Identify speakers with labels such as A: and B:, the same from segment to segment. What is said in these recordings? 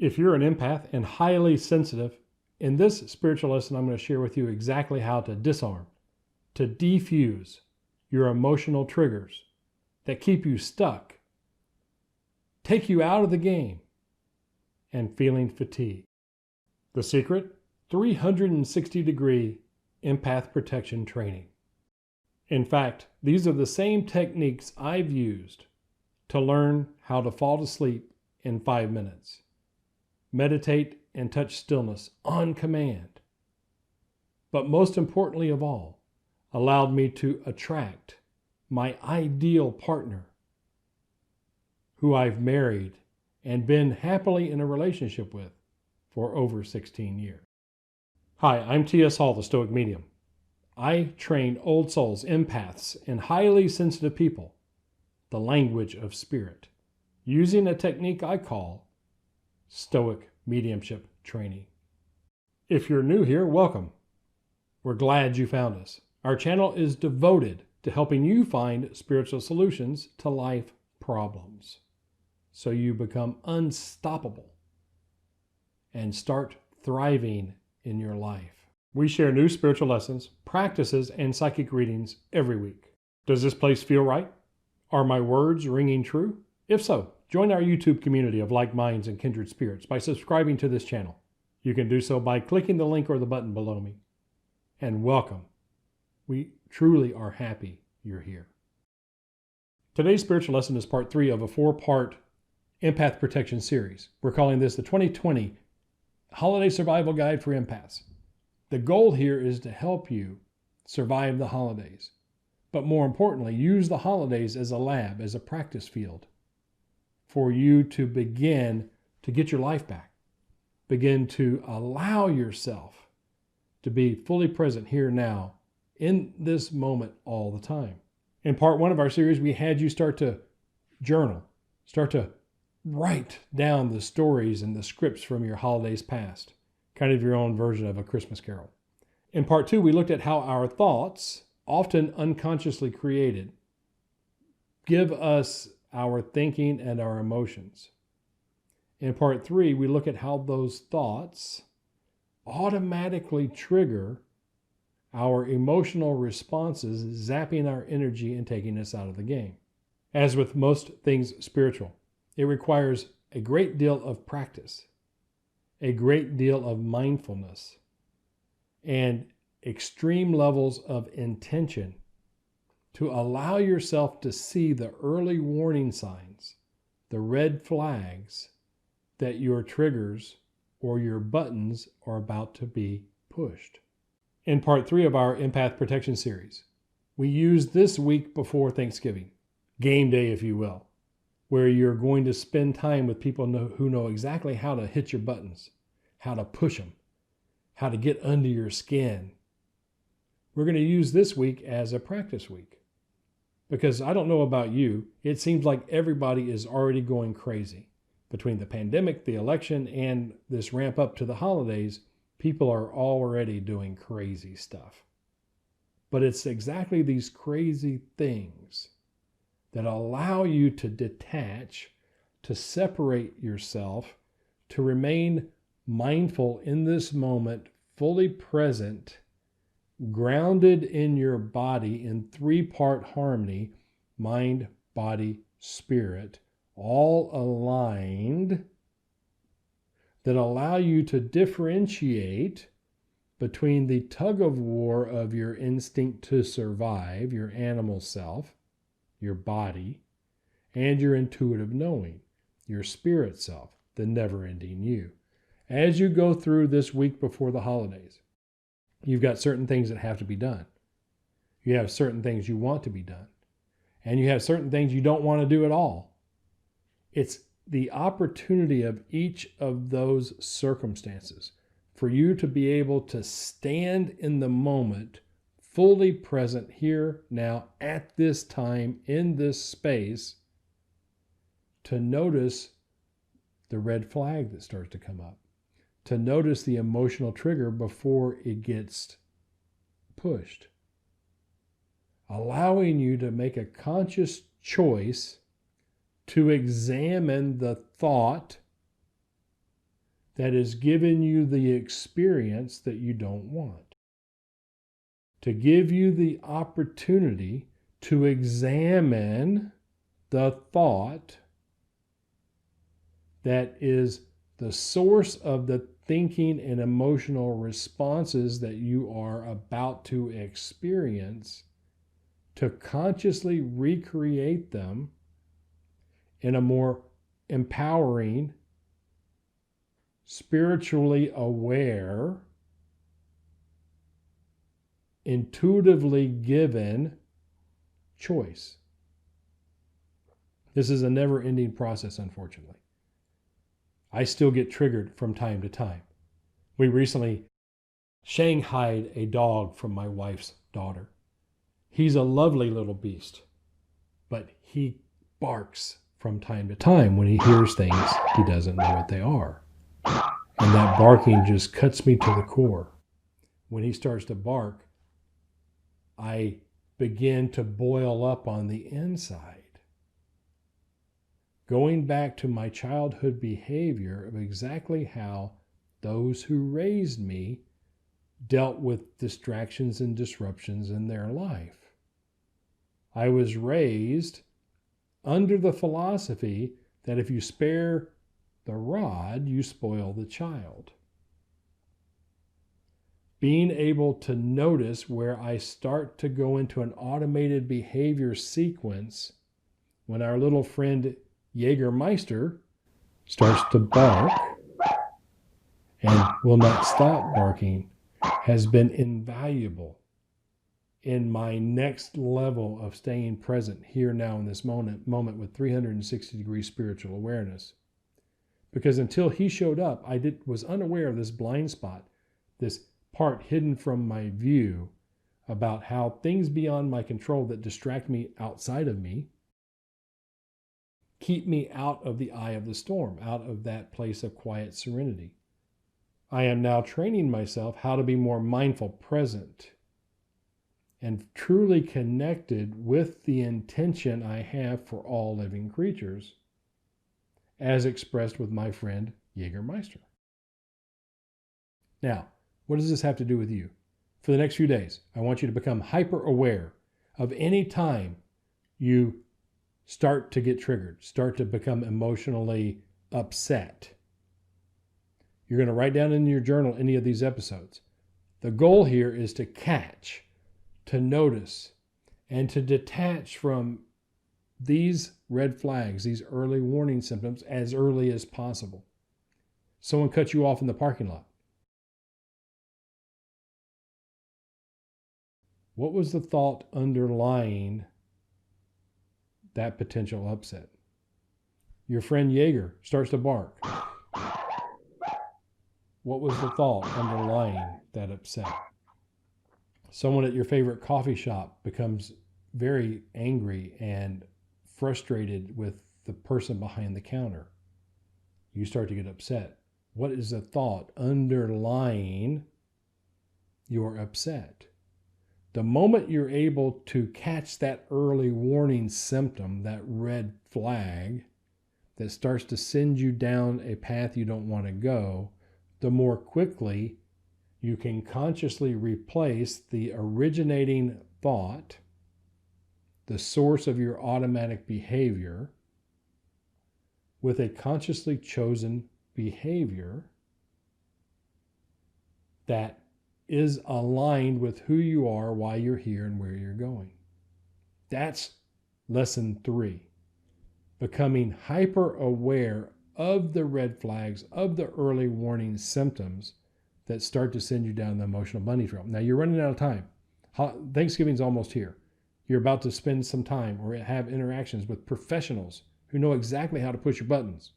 A: If you're an empath and highly sensitive, in this spiritual lesson, I'm going to share with you exactly how to disarm, to defuse your emotional triggers that keep you stuck, take you out of the game, and feeling fatigue. The secret? 360-degree empath protection training. In fact, these are the same techniques I've used to learn how to fall to sleep in 5 minutes, meditate and touch stillness on command, but most importantly of all, allowed me to attract my ideal partner, who I've married and been happily in a relationship with for over 16 years. Hi, I'm T.S. Hall, the Stoic Medium. I train old souls, empaths, and highly sensitive people the language of spirit, using a technique I call Stoic Mediumship Training. If you're new here, welcome. We're glad you found us. Our channel is devoted to helping you find spiritual solutions to life problems, so you become unstoppable and start thriving in your life. We share new spiritual lessons, practices, and psychic readings every week. Does this place feel right? Are my words ringing true? If so, join our YouTube community of like minds and kindred spirits by subscribing to this channel. You can do so by clicking the link or the button below me. And welcome. We truly are happy you're here. Today's spiritual lesson is part 3 of a 4-part empath protection series. We're calling this the 2020 Holiday Survival Guide for Empaths. The goal here is to help you survive the holidays, but more importantly, use the holidays as a lab, as a practice field for you to begin to get your life back. Begin to allow yourself to be fully present here now in this moment all the time. In part 1 of our series, we had you start to journal, start to write down the stories and the scripts from your holidays past, kind of your own version of A Christmas Carol. In part 2, we looked at how our thoughts, often unconsciously created, give us our thinking and our emotions. In part 3, we look at how those thoughts automatically trigger our emotional responses, zapping our energy and taking us out of the game. As with most things spiritual, it requires a great deal of practice, a great deal of mindfulness, and extreme levels of intention to allow yourself to see the early warning signs, the red flags that your triggers or your buttons are about to be pushed. In part 3 of our Empath Protection Series, we use this week before Thanksgiving, game day if you will, where you're going to spend time with people who know exactly how to hit your buttons, how to push them, how to get under your skin. We're going to use this week as a practice week, because I don't know about you, it seems like everybody is already going crazy. Between the pandemic, the election, and this ramp up to the holidays, people are already doing crazy stuff. But it's exactly these crazy things that allow you to detach, to separate yourself, to remain mindful in this moment, fully present, grounded in your body in 3-part harmony, mind, body, spirit, all aligned, that allow you to differentiate between the tug of war of your instinct to survive, your animal self, your body, and your intuitive knowing, your spirit self, the never-ending you. As you go through this week before the holidays, you've got certain things that have to be done. You have certain things you want to be done. And you have certain things you don't want to do at all. It's the opportunity of each of those circumstances for you to be able to stand in the moment, fully present here, now, at this time, in this space, to notice the red flag that starts to come up, to notice the emotional trigger before it gets pushed, allowing you to make a conscious choice to examine the thought that is giving you the experience that you don't want. To give you the opportunity to examine the thought that is the source of the thinking and emotional responses that you are about to experience, to consciously recreate them in a more empowering, spiritually aware, intuitively given choice. This is a never-ending process, unfortunately. I still get triggered from time to time. We recently shanghaied a dog from my wife's daughter. He's a lovely little beast, but he barks from time to time when he hears things he doesn't know what they are. And that barking just cuts me to the core. When he starts to bark, I begin to boil up on the inside. Going back to my childhood behavior of exactly how those who raised me dealt with distractions and disruptions in their life. I was raised under the philosophy that if you spare the rod, you spoil the child. Being able to notice where I start to go into an automated behavior sequence when our little friend Jägermeister starts to bark and will not stop barking has been invaluable in my next level of staying present here now in this moment with 360-degree spiritual awareness. Because until he showed up, I was unaware of this blind spot, this part hidden from my view about how things beyond my control that distract me outside of me keep me out of the eye of the storm, out of that place of quiet serenity. I am now training myself how to be more mindful, present, and truly connected with the intention I have for all living creatures, as expressed with my friend Jägermeister. Now, what does this have to do with you? For the next few days, I want you to become hyper aware of any time you start to get triggered, start to become emotionally upset. You're going to write down in your journal any of these episodes. The goal here is to catch, to notice, and to detach from these red flags, these early warning symptoms, as early as possible. Someone cuts you off in the parking lot. What was the thought underlying that potential upset? Your friend Jaeger starts to bark. What was the thought underlying that upset? Someone at your favorite coffee shop becomes very angry and frustrated with the person behind the counter. You start to get upset. What is the thought underlying your upset? The moment you're able to catch that early warning symptom, that red flag that starts to send you down a path you don't want to go, the more quickly you can consciously replace the originating thought, the source of your automatic behavior, with a consciously chosen behavior that is aligned with who you are, why you're here, and where you're going. That's lesson 3. Becoming hyper aware of the red flags, of the early warning symptoms that start to send you down the emotional bunny trail. Now you're running out of time. Thanksgiving's almost here. You're about to spend some time or have interactions with professionals who know exactly how to push your buttons.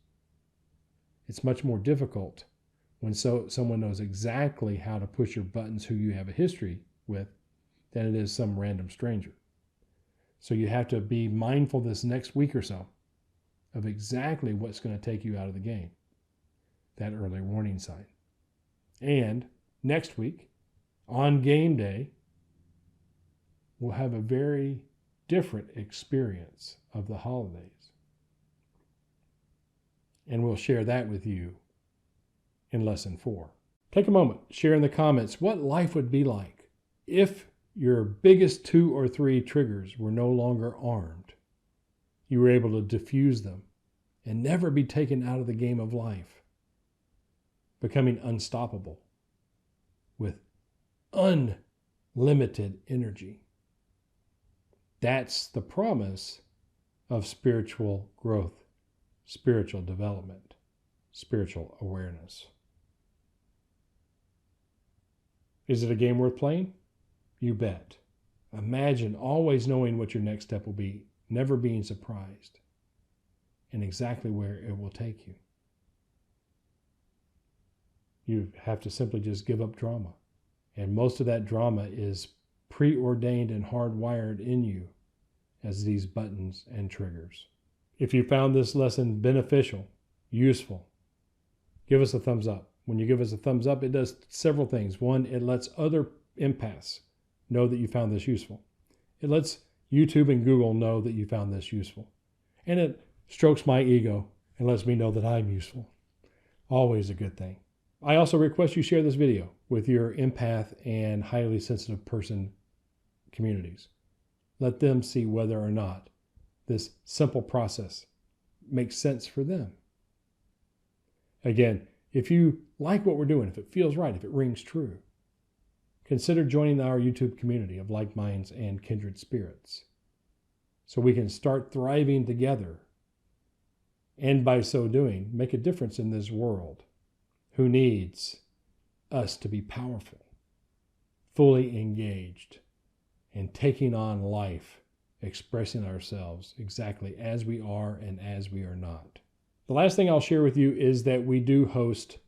A: It's much more difficult when someone knows exactly how to push your buttons who you have a history with than it is some random stranger. So you have to be mindful this next week or so of exactly what's going to take you out of the game, that early warning sign. And next week, on game day, we'll have a very different experience of the holidays. And we'll share that with you in Lesson 4. Take a moment, share in the comments what life would be like if your biggest 2 or 3 triggers were no longer armed. You were able to diffuse them and never be taken out of the game of life, becoming unstoppable with unlimited energy. That's the promise of spiritual growth, spiritual development, spiritual awareness. Is it a game worth playing? You bet. Imagine always knowing what your next step will be, never being surprised, and exactly where it will take you. You have to simply just give up drama. And most of that drama is preordained and hardwired in you as these buttons and triggers. If you found this lesson beneficial, useful, give us a thumbs up. When you give us a thumbs up, it does several things. One, it lets other empaths know that you found this useful. It lets YouTube and Google know that you found this useful. And it strokes my ego and lets me know that I'm useful. Always a good thing. I also request you share this video with your empath and highly sensitive person communities. Let them see whether or not this simple process makes sense for them. Again, if you like what we're doing, if it feels right, if it rings true, consider joining our YouTube community of like minds and kindred spirits so we can start thriving together and by so doing, make a difference in this world who needs us to be powerful, fully engaged, and taking on life, expressing ourselves exactly as we are and as we are not. The last thing I'll share with you is that we do host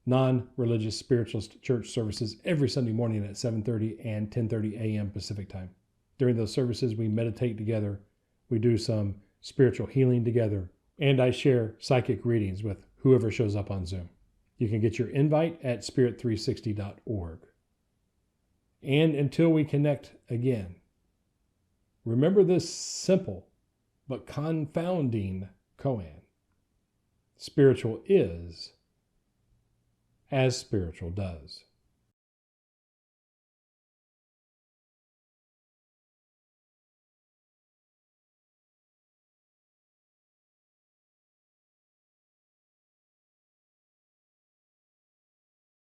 A: non-religious spiritualist church services every Sunday morning at 7:30 and 10:30 a.m. Pacific time. During those services, we meditate together, we do some spiritual healing together, and I share psychic readings with whoever shows up on Zoom. You can get your invite at spirit360.org. And until we connect again, remember this simple but confounding koan. Spiritual is as spiritual does.